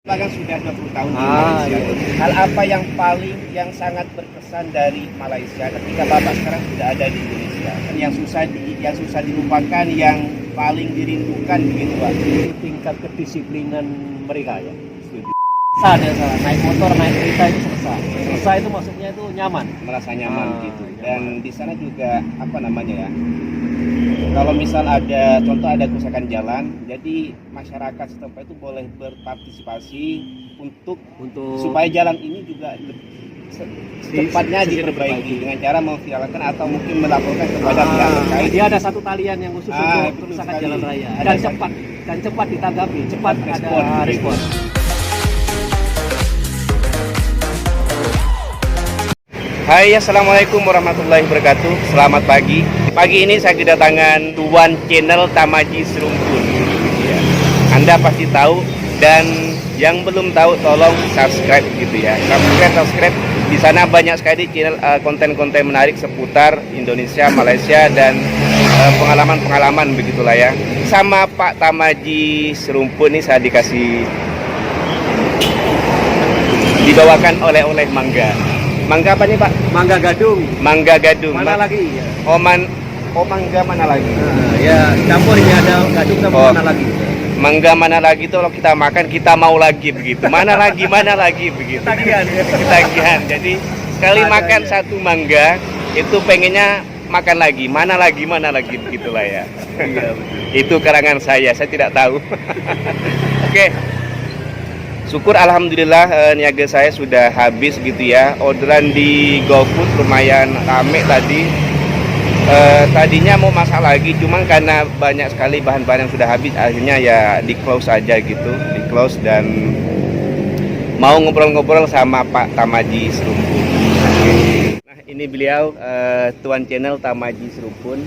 Bahkan sudah 20 tahun di Malaysia. Hal apa yang sangat berkesan dari Malaysia ketika Bapak sekarang sudah ada di Indonesia? Yang susah dilupakan, yang paling dirindukan begitu, Pak. Tingkat kedisiplinan mereka ya. Setuju. Salah naik motor, naik kereta itu selesai. Selesai itu maksudnya itu nyaman, Merasa nyaman gitu. Nyaman. Dan di sana juga apa namanya ya? Kalau misal ada contoh ada kerusakan jalan, jadi masyarakat setempat itu boleh berpartisipasi untuk supaya jalan ini juga secepatnya diperbaiki dengan cara memviralkan atau mungkin melaporkan kepada pihak terkait. Dia ada satu talian yang khusus untuk kerusakan sekali. jalan raya Ada dan cepat ditanggapi, cepat respon. ada respon. Hai, assalamualaikum warahmatullahi wabarakatuh. Selamat pagi. Pagi ini saya kedatangan Tuan channel Tamaji Serumpun. Ya. Anda pasti tahu, dan yang belum tahu tolong subscribe gitu ya. Subscribe. Di sana banyak sekali channel konten-konten menarik seputar Indonesia, Malaysia, dan pengalaman-pengalaman begitulah ya. Sama Pak Tamaji Serumpun ini saya dibawakan oleh mangga. Mangga apa nih, Pak? Mangga gadung. Mangga gadung. Mana lagi ya? Mangga mana lagi? Ya campur ini ada gadung sama mana lagi? Mangga mana lagi tuh kalau kita makan kita mau lagi begitu. Mana lagi begitu. Ketagihan ya. Ketagihan. Jadi sekali makan satu mangga itu pengennya makan lagi. Mana lagi begitulah ya. Iya, Itu karangan saya tidak tahu. Oke. Syukur alhamdulillah niaga saya sudah habis gitu ya. Orderan di GoFood lumayan rame tadi. Tadinya mau masak lagi, cuman karena banyak sekali bahan-bahan yang sudah habis, akhirnya ya di close aja gitu, dan mau ngobrol-ngobrol sama Pak Tamaji Serumpun. Nah ini beliau Tuan channel Tamaji Serumpun.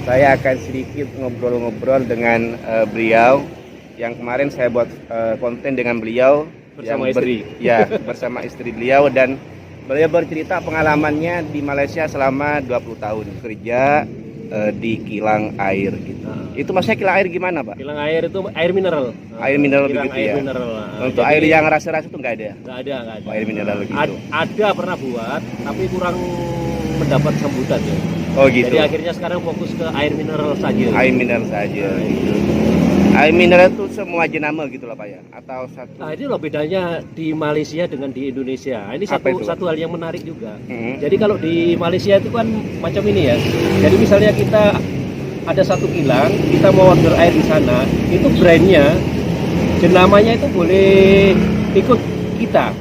Saya akan sedikit ngobrol-ngobrol dengan beliau. Yang kemarin saya buat konten dengan beliau bersama istri beliau, dan beliau bercerita pengalamannya di Malaysia selama 20 tahun kerja di kilang air gitu. Itu maksudnya kilang air gimana, Pak? Kilang air itu air mineral. Air mineral Kilang begitu air ya. Mineral. Untuk Jadi, air yang rasa-rasa itu nggak ada. Nggak ada. Air mineral gitu. Ada pernah buat, tapi kurang mendapat sambutan ya. Oh gitu. Jadi akhirnya sekarang fokus ke air mineral saja. Air mineral saja. Gitu. Air mineral itu semua jenama gitu lah, Pak ya? Atau satu? Nah ini loh bedanya di Malaysia dengan di Indonesia. Ini satu hal yang menarik juga. Jadi kalau di Malaysia itu kan macam ini ya. Jadi misalnya kita ada satu kilang, kita mau order air di sana, itu brandnya, jenamanya itu boleh ikut kita.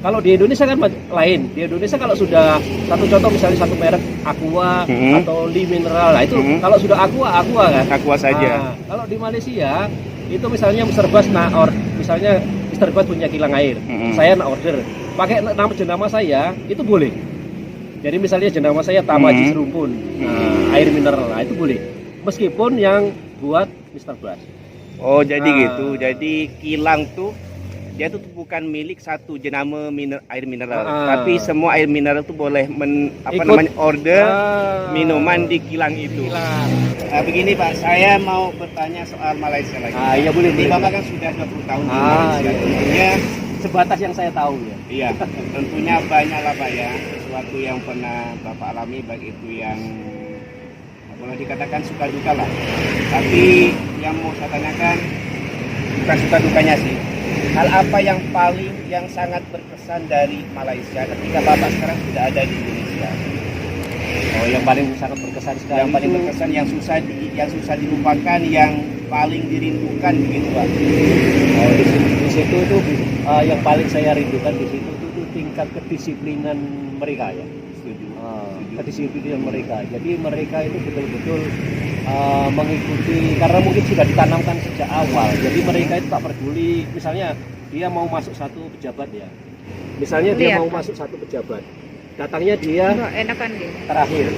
Kalau di Indonesia kan lain. Di Indonesia kalau sudah satu contoh misalnya satu merek Aqua atau Li Mineral, nah itu kalau sudah Aqua kan. Aqua saja. Nah, kalau di Malaysia itu misalnya Mr. Bas misalnya Mr. Bas punya kilang air, saya order pakai nama jenama saya itu boleh. Jadi misalnya jenama saya Tamaji Serumpun, air mineral, nah itu boleh. Meskipun yang buat Mr. Bas. Oh jadi gitu. Jadi kilang tuh dia tuh bukan milik satu jenama air mineral, tapi semua air mineral tuh boleh order minuman di kilang itu. Begini Pak, saya mau bertanya soal Malaysia lagi. Iya boleh. Bapak kan sudah 20 tahun di Malaysia. Tentunya sebatas yang saya tahu ya. Iya, tentunya banyak lah Pak ya, sesuatu yang pernah Bapak alami, baik itu yang boleh dikatakan suka duka lah. Tapi yang mau saya tanyakan bukan suka dukanya sih. Hal apa yang sangat berkesan dari Malaysia ketika Bapak sekarang sudah ada di Indonesia? Oh, yang paling sangat berkesan sekali. Yang paling berkesan, yang susah dilupakan, yang paling dirindukan begitu, Pak. Oh, di situ itu yang paling saya rindukan di situ itu tingkat kedisiplinan mereka ya. Setuju. Kedisiplinan mereka. Jadi mereka itu betul-betul mengikuti, karena mungkin sudah ditanamkan sejak awal. Jadi mereka itu tak peduli, misalnya dia mau masuk satu pejabat ya. Misalnya dia mau masuk satu pejabat, datangnya dia terakhir.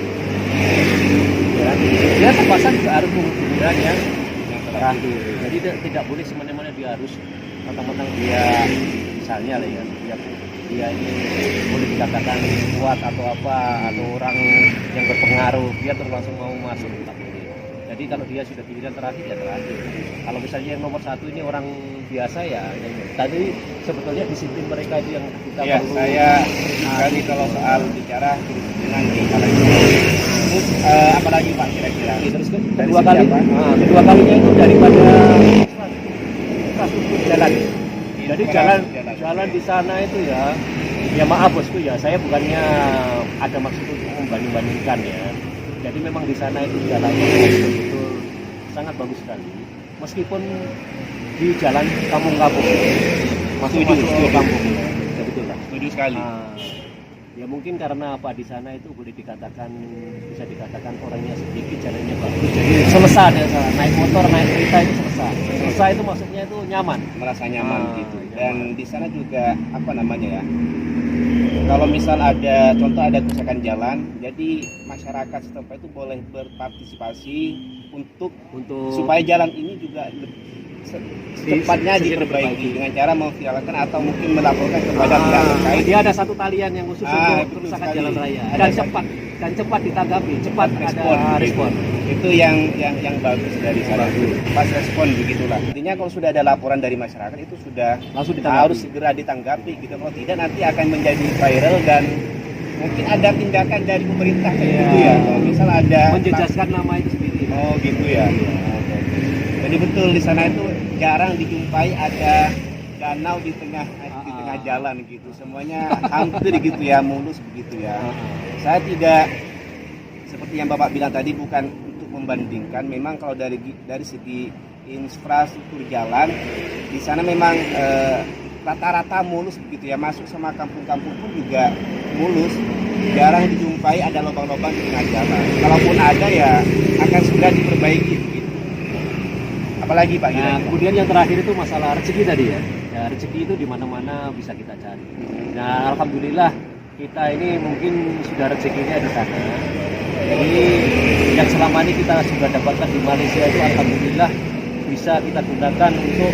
Ya, dia terpaksa juga harus menggunakan yang terakhir. Jadi tidak boleh semena-mena dia harus mentang-mentang dia misalnya lah ya, dia ini boleh dikatakan kuat atau apa, atau orang yang berpengaruh, dia terus langsung mau masuk, tak boleh. Jadi kalau dia sudah pilihan terakhir ya terakhir. Kalau misalnya yang nomor satu ini orang biasa ya, yang tadi sebetulnya disiplin mereka itu yang kita Ya, perlu. saya sekali kalau soal bicara kedisiplinan di kala itu. Terus apalagi Pak kira-kira? Terus Dari kedua segi kali, apa? kedua kalinya itu daripada infrastruktur jalan. Jadi jalan di sana itu ya maaf bosku ya, saya bukannya ada maksud untuk membanding-bandingkan ya. Jadi memang di sana itu jalannya betul-betul sangat bagus sekali. Meskipun di jalan kampung-kampung, masuk ke kampung, ya betul lah. Setuju sekali. Ya mungkin karena apa di sana itu boleh dikatakan, bisa dikatakan orangnya sedikit, jalannya bagus. Jadi selesai deh, naik motor, naik kereta itu selesai. Selesai itu maksudnya itu nyaman. Merasa nyaman gitu. Nyaman. Dan di sana juga apa namanya ya? Kalau misal ada contoh ada kerusakan jalan, jadi masyarakat setempat itu boleh berpartisipasi untuk supaya jalan ini juga secepatnya diperbaiki dengan cara memviralkan atau mungkin melaporkan kepada pihak terkait. Dia ada satu talian yang khusus untuk kerusakan jalan raya dan cepat ditanggapi, cepat ada respon. Itu yang bagus dari sana itu, pas respon begitulah. Intinya kalau sudah ada laporan dari masyarakat itu sudah langsung ditanggapi. Harus segera ditanggapi gitu. Kalau tidak nanti akan menjadi viral dan mungkin ada tindakan dari pemerintah gitu ya. Kalau misal ada menjejaskan nama itu sendiri. Oh gitu ya. Jadi betul di sana itu jarang dijumpai ada danau di tengah jalan gitu. Semuanya hampir gitu ya, mulus begitu ya. Saya tidak seperti yang Bapak bilang tadi, bukan untuk membandingkan. Memang kalau dari segi infrastruktur jalan di sana memang rata-rata mulus begitu ya. Masuk sama kampung-kampung pun juga mulus. Jarang dijumpai ada lubang-lubang di tengah jalan. Kalaupun ada ya akan segera diperbaiki begitu. Apalagi Pak? Nah, kemudian yang terakhir itu masalah rezeki tadi ya. Rezeki itu di mana-mana bisa kita cari. Nah, alhamdulillah kita ini mungkin sudah rezekinya di sana. Jadi yang selama ini kita sudah dapatkan di Malaysia itu alhamdulillah bisa kita gunakan untuk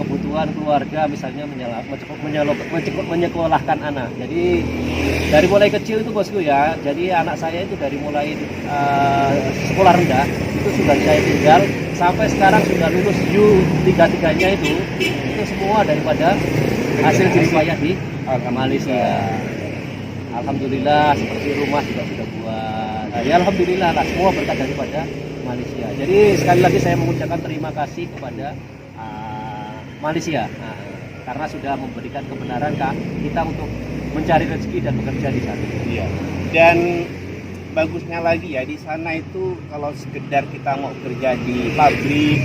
kebutuhan keluarga, misalnya menyekolahkan anak. Jadi dari mulai kecil itu bosku ya. Jadi anak saya itu dari mulai sekolah rendah itu sudah saya tinggal sampai sekarang sudah lulus U3-3-nya itu semua daripada hasil jerih payah di Malaysia. Alhamdulillah seperti rumah juga sudah buat. Ya alhamdulillah lah, semua berkat daripada Malaysia. Jadi sekali lagi saya mengucapkan terima kasih kepada Malaysia karena sudah memberikan kebenaran kita untuk mencari rezeki dan bekerja di sana. Iya. Dan bagusnya lagi ya di sana itu kalau sekedar kita mau kerja di pabrik,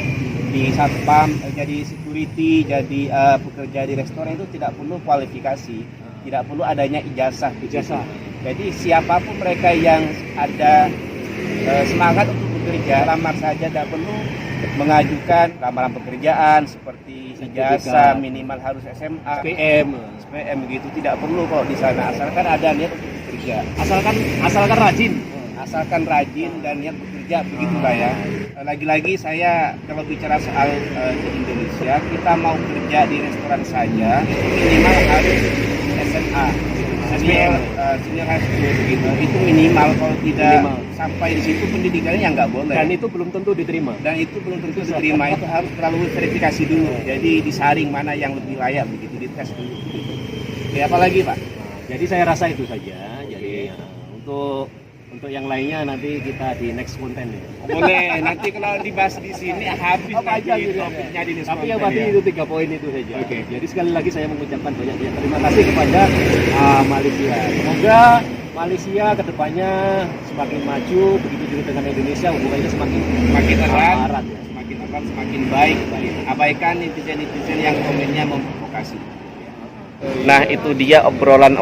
di satpam, jadi security, jadi bekerja di restoran itu tidak perlu kualifikasi, tidak perlu adanya ijazah. Jadi siapapun mereka yang ada semangat untuk bekerja, lamar saja, tidak perlu mengajukan lamaran pekerjaan seperti ijazah, minimal harus SMA, SPM begitu, tidak perlu kalau di sana, asalkan ada niat untuk bekerja. Asalkan rajin dan niat bekerja, begitulah ya. Lagi-lagi saya kalau bicara soal di Indonesia, kita mau kerja di restoran saja minimal harus SMA, senior high school begitu. Itu minimal, kalau tidak sampai di situ pendidikannya ya nggak boleh. Dan itu belum tentu diterima. Itu harus melalui verifikasi dulu. Jadi disaring mana yang lebih layak begitu, dites dulu. Oke, apa lagi Pak? Jadi saya rasa itu saja. Jadi untuk yang lainnya nanti kita di next konten ya. Boleh, nanti kalau dibahas di sini habis aja topiknya di next. Tapi yang tadi itu 3 poin itu saja. Oke. Jadi sekali lagi saya mengucapkan banyak terima kasih kepada Malaysia. Semoga Malaysia kedepannya semakin maju, begitu juga dengan Indonesia hubungannya semakin erat ya. Semakin baik. Abaikan netizen yang komennya memprovokasi. Nah, itu dia obrolan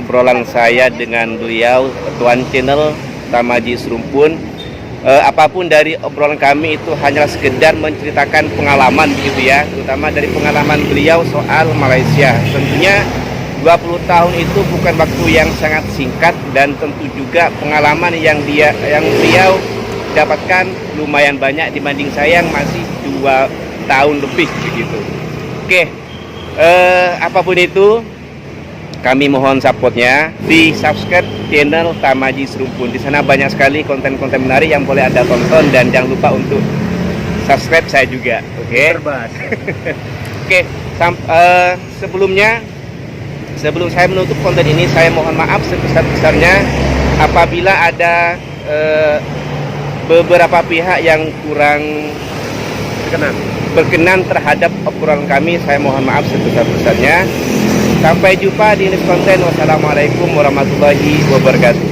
saya dengan beliau, Tuan Channel Tamaji Serumpun. Apapun dari obrolan kami itu hanyalah sekedar menceritakan pengalaman begitu ya, terutama dari pengalaman beliau soal Malaysia. Tentunya 20 tahun itu bukan waktu yang sangat singkat, dan tentu juga pengalaman yang beliau dapatkan lumayan banyak dibanding saya yang masih 2 tahun lebih begitu. Oke, apapun itu kami mohon supportnya, di subscribe channel Tamaji Serumpun. Di sana banyak sekali konten-konten menarik yang boleh Anda tonton, dan jangan lupa untuk subscribe saya juga. Oke. Terbas. Oke, sebelum saya menutup konten ini, saya mohon maaf sebesar-besarnya apabila ada beberapa pihak yang kurang berkenan terhadap obrolan kami. Saya mohon maaf sebesar-besarnya. Sampai jumpa di next konten. Wassalamualaikum warahmatullahi wabarakatuh.